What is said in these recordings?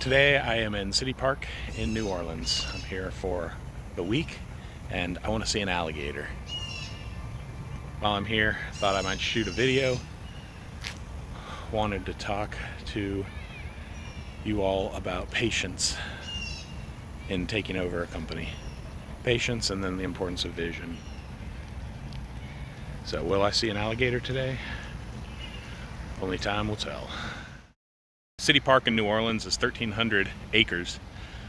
Today I am in City Park in New Orleans. I'm here for the week and I want to see an alligator. While I'm here, I thought I might shoot a video. Wanted to talk to you all about patience in taking over a company. Patience and then the importance of vision. So will I see an alligator today? Only time will tell. City Park in New Orleans is 1,300 acres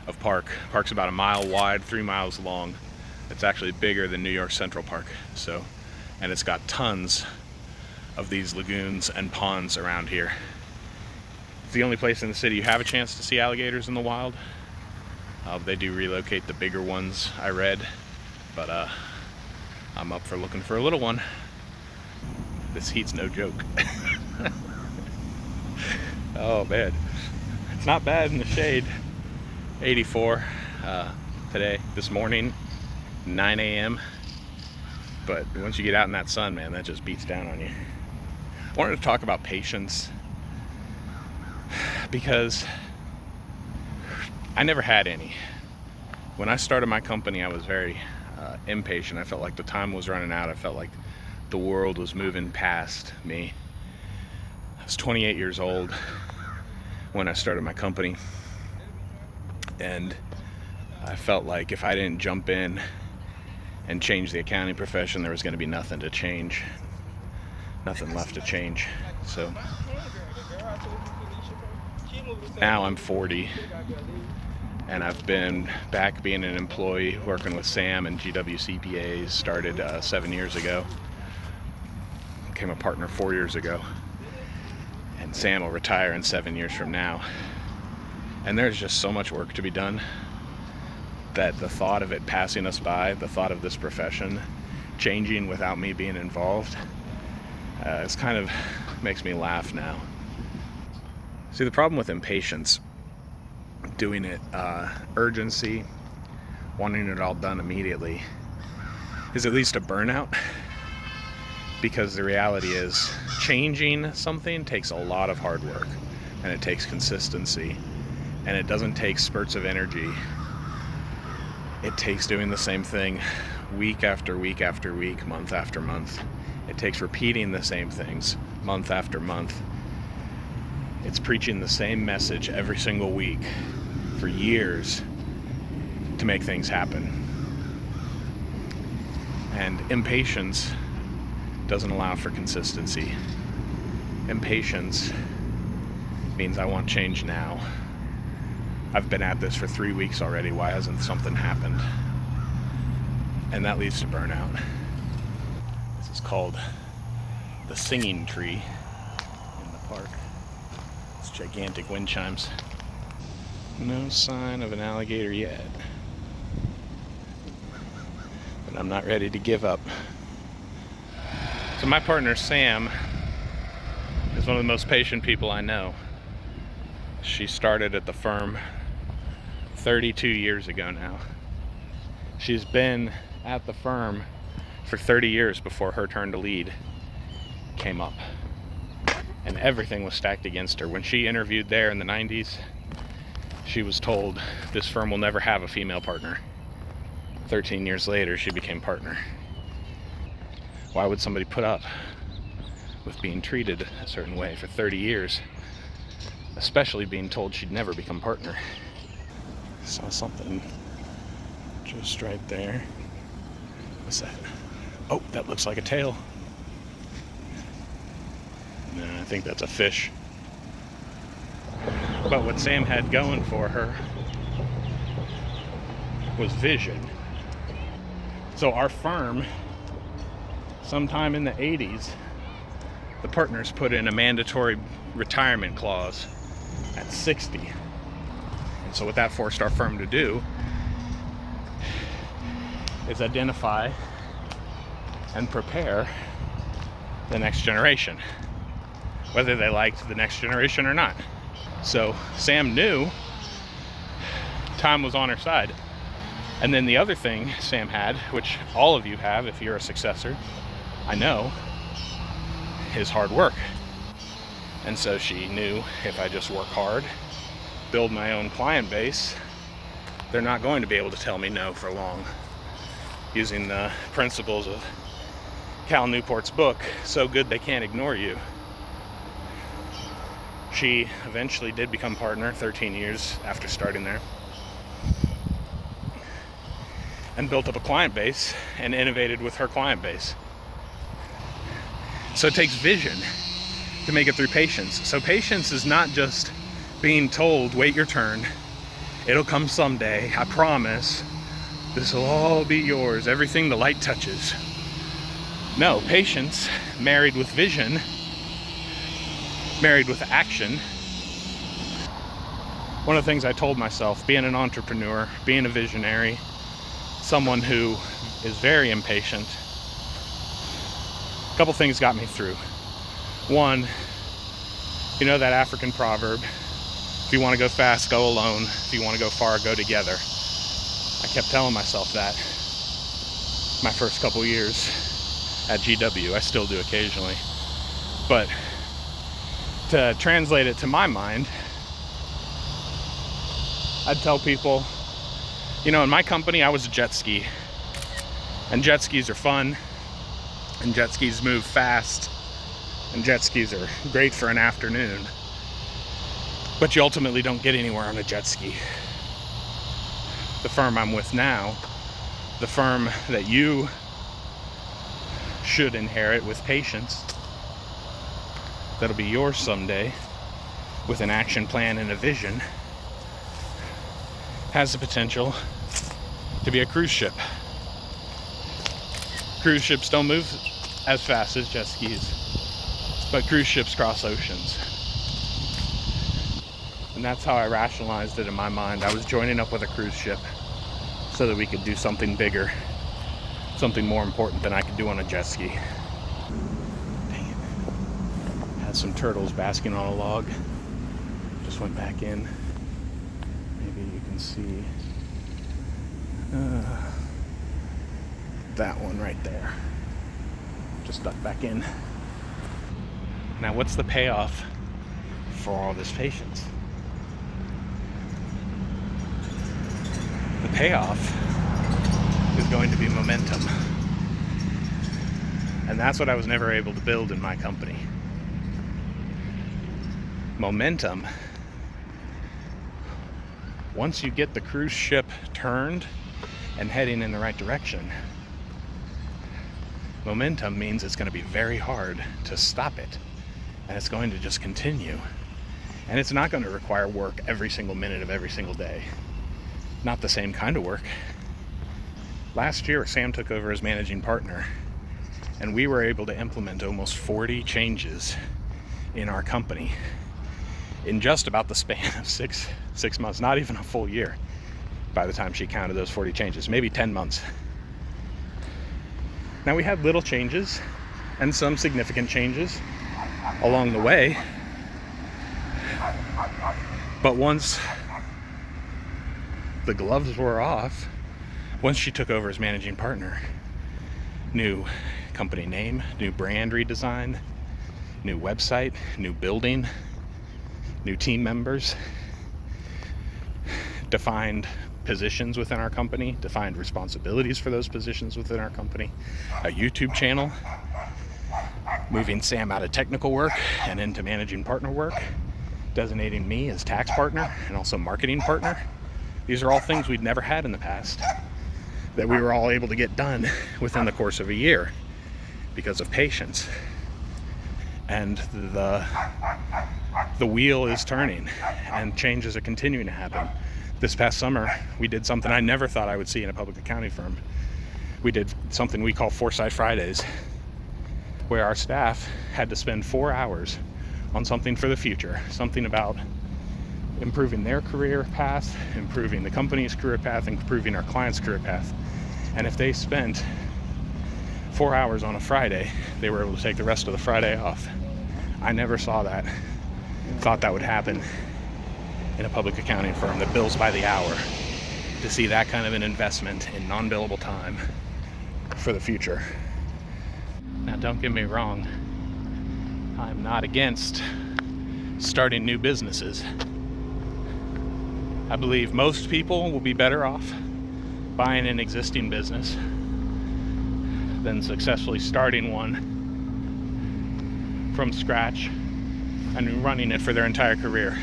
of park. Park's about a mile wide, 3 miles long. It's actually bigger than New York Central Park. And it's got tons of these lagoons and ponds around here. It's the only place in the city you have a chance to see alligators in the wild. They do relocate the bigger ones, I read, but I'm up for looking for a little one. This heat's no joke. Oh man, it's not bad in the shade. 84 today, this morning, 9 a.m. But once you get out in that sun, man, that just beats down on you. I wanted to talk about patience because I never had any. When I started my company, I was very impatient. I felt like the time was running out. I felt like the world was moving past me. I was 28 years old when I started my company, and I felt like if I didn't jump in and change the accounting profession, there was going to be nothing to change, nothing left to change. So now I'm 40 and I've been back being an employee working with Sam and GWCPA. Started 7 years ago, became a partner 4 years ago, and Sam will retire in 7 years from now. And there's just so much work to be done that the thought of it passing us by, the thought of this profession changing without me being involved, it's kind of makes me laugh now. See, the problem with impatience, doing it urgency, wanting it all done immediately, is it leads to burnout. Because the reality is, changing something takes a lot of hard work, and it takes consistency, and it doesn't take spurts of energy. It takes doing the same thing week after week after week, month after month. It takes repeating the same things month after month. It's preaching the same message every single week for years to make things happen. And impatience doesn't allow for consistency. Impatience means I want change now. I've been at this for 3 weeks already. Why hasn't something happened? And that leads to burnout. This is called the singing tree in the park. It's gigantic wind chimes. No sign of an alligator yet. But I'm not ready to give up. So my partner Sam is one of the most patient people I know. She started at the firm 32 years ago now. She's been at the firm for 30 years before her turn to lead came up. And everything was stacked against her. When she interviewed there in the 90s, she was told this firm will never have a female partner. 13 years later, she became partner. Why would somebody put up with being treated a certain way for 30 years, especially being told she'd never become partner? Saw something just right there. What's that? Oh, that looks like a tail. No, I think that's a fish. But what Sam had going for her was vision. So our firm, sometime in the 80s, the partners put in a mandatory retirement clause at 60. And so what that forced our firm to do is identify and prepare the next generation, whether they liked the next generation or not. So Sam knew time was on her side. And then the other thing Sam had, which all of you have if you're a successor, I know, is hard work. And so she knew if I just work hard, build my own client base, they're not going to be able to tell me no for long. Using the principles of Cal Newport's book, So Good They Can't Ignore You. She eventually did become partner 13 years after starting there, and built up a client base and innovated with her client base. So it takes vision to make it through patience. So patience is not just being told, wait your turn, it'll come someday, I promise, this will all be yours, everything the light touches. No, patience married with vision, married with action. One of the things I told myself, being an entrepreneur, being a visionary, someone who is very impatient, a couple things got me through. One, you know that African proverb, if you want to go fast, go alone. If you want to go far, go together. I kept telling myself that my first couple years at GW. I still do occasionally. But to translate it to my mind, I'd tell people, you know, in my company, I was a jet ski. And jet skis are fun. And jet skis move fast. And jet skis are great for an afternoon. But you ultimately don't get anywhere on a jet ski. The firm I'm with now, the firm that you should inherit with patience, that'll be yours someday, with an action plan and a vision, has the potential to be a cruise ship. Cruise ships don't move as fast as jet skis, but cruise ships cross oceans. And that's how I rationalized it in my mind. I was joining up with a cruise ship so that we could do something bigger, something more important than I could do on a jet ski. Dang it. Had some turtles basking on a log. Just went back in. Maybe you can see that one right there. Just ducked back in. Now, what's the payoff for all this patience? The payoff is going to be momentum. And that's what I was never able to build in my company. Momentum. Once you get the cruise ship turned and heading in the right direction, momentum means it's going to be very hard to stop it. And it's going to just continue. And it's not going to require work every single minute of every single day. Not the same kind of work. Last year, Sam took over as managing partner, and we were able to implement almost 40 changes in our company in just about the span of six months, not even a full year by the time she counted those 40 changes, maybe 10 months. Now, we had little changes and some significant changes along the way, but once the gloves were off, once she took over as managing partner, new company name, new brand redesign, new website, new building, new team members, defined positions within our company, defined responsibilities for those positions within our company, a YouTube channel, moving Sam out of technical work and into managing partner work, designating me as tax partner and also marketing partner. These are all things we'd never had in the past that we were all able to get done within the course of a year because of patience. And the wheel is turning and changes are continuing to happen. This past summer, we did something I never thought I would see in a public accounting firm. We did something we call Foresight Fridays, where our staff had to spend 4 hours on something for the future, something about improving their career path, improving the company's career path, and improving our clients' career path. And if they spent 4 hours on a Friday, they were able to take the rest of the Friday off. I never saw that. Thought that would happen in a public accounting firm that bills by the hour, to see that kind of an investment in non-billable time for the future. Now, don't get me wrong, I'm not against starting new businesses. I believe most people will be better off buying an existing business than successfully starting one from scratch and running it for their entire career.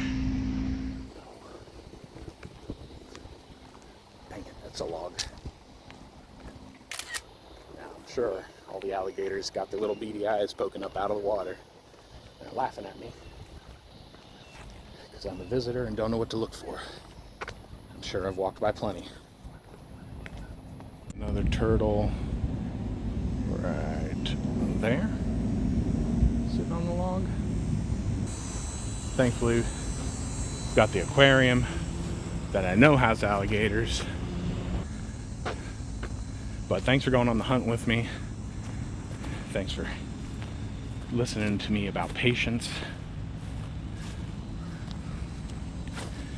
Dang it, that's a log. Now, I'm sure all the alligators got their little beady eyes poking up out of the water. They're laughing at me because I'm a visitor and don't know what to look for. I'm sure I've walked by plenty. Another turtle right there, sitting on the log. Thankfully, we've got the aquarium that I know has alligators. But thanks for going on the hunt with me. Thanks for listening to me about patience.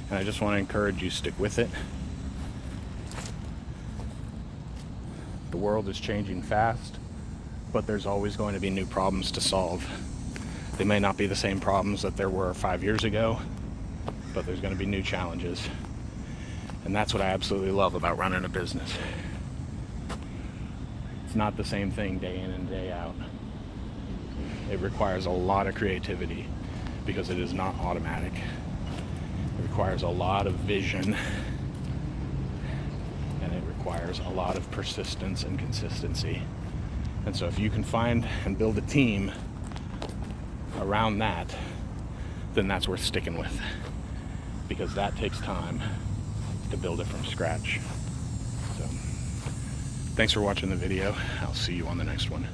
And I just want to encourage you, stick with it. The world is changing fast, but there's always going to be new problems to solve. They may not be the same problems that there were 5 years ago, but there's going to be new challenges. And that's what I absolutely love about running a business. It's not the same thing day in and day out. It requires a lot of creativity because it is not automatic. It requires a lot of vision, and it requires a lot of persistence and consistency. And so if you can find and build a team around that, then that's worth sticking with, because that takes time to build it from scratch. So thanks for watching the video. I'll see you on the next one.